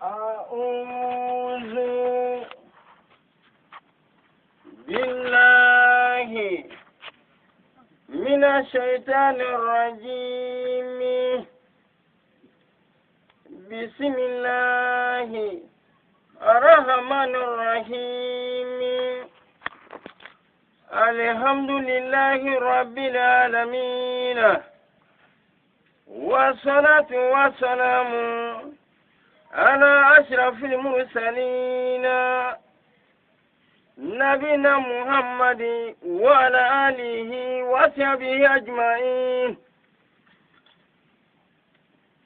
أعوذ بالله من الشيطان الرجيم. بسم الله الرحمن الرحيم. الحمد لله رب العالمين، والصلاة والسلام على أشرف المرسلين نبينا محمد وعلى آله وصحبه أجمعين.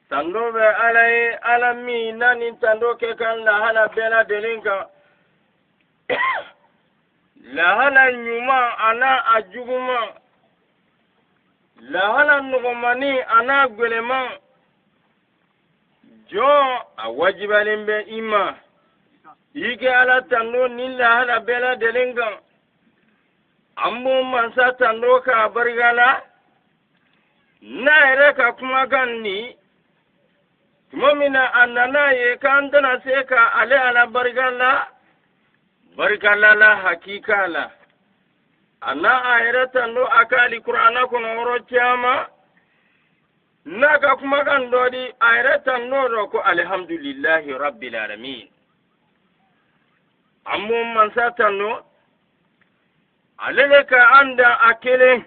tando be alay alami nani tando ke kan la hala bela delinka la hala nyuma ana ajuguma la hala nugumani ana gwelema jo awajibalimbe ima ike ala tando ni la hala bela delinka ambo mansa tando ka bargala na ere ka kuma ganni mumina annana ye kandana seka ale ala bargala la hakika la anna ayatan do akali qur'ana kono woro chama naka kuma kan dodi ayatan no ro ko alhamdulillahi rabbil alamin ammo man satano alele ka anda akele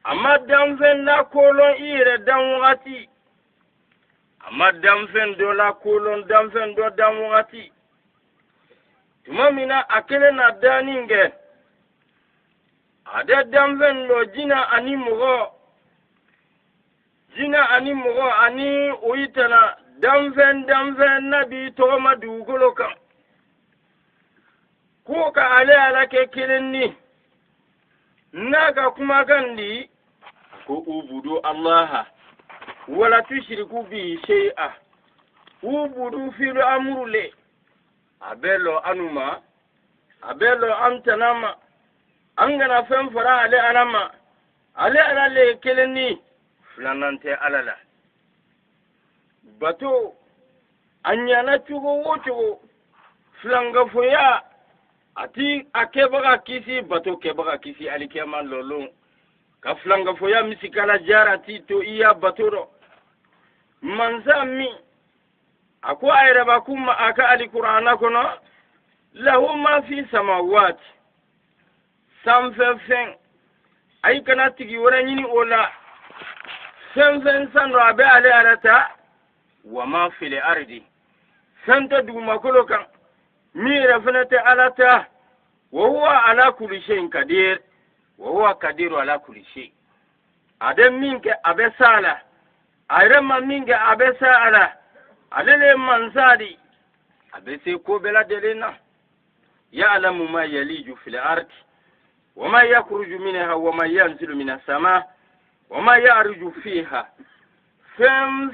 amma dan fen la kolon ire dan wati amma damfen do la kolon damfen do damwati tuma mina akele na daninge ade damfen lo jina ani mugo ani uitana damfen nabi to ma dugolo kan ko ka ale ala ke kilinni naga kuma gandi ko ubudu allaha wala tushriku bi shay'a ubudu fil amrule abelo anuma abelo amtanama angana fem fara ale ala le keleni flanante alala bato anyana tugo woto flanga foya ati akebaka kisi bato kebaka kisi alikema lolo ka flanga foya misikala jarati to iya batoro manzami ako ayraba kuma aka alqur'ana kono lahu ma fi samawati samfen ay kana tigi wora nyini ola samfen sando abe ale alata wa ma fil ardi santa duma kolo kan mira fanata alata wa huwa ala kulli shay'in qadir wa huwa qadiru ala kulli shay. Adam minke abe sala ayrema minge abesa ala alele mansadi abese ko bela delena ya'lamu ma yaliju fil ardi wama yakhruju minha wama yanzilu minas sama wama ya'ruju fiha fem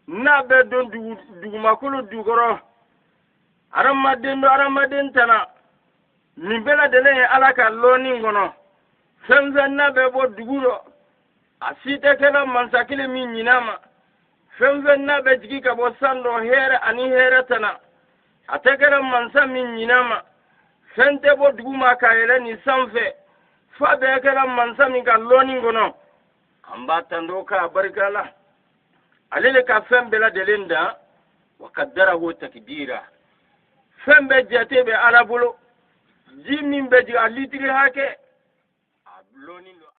nabe don duguma kulu dugoro aramadin tana ni bela dele alaka loni ngono fem nabe bo duguro asite kala mansakile min nyinama femfen na be jigi ka bo sando here ani here tana atekala mansa min nyinama fente bo duguma ka yele ni sanfe fa be kala mansa min ka loni ngono amba tando ka barkala alele ka fembe la delenda wa qaddarahu takdira fembe jete be alabulo jimin be ji alitri hake abloni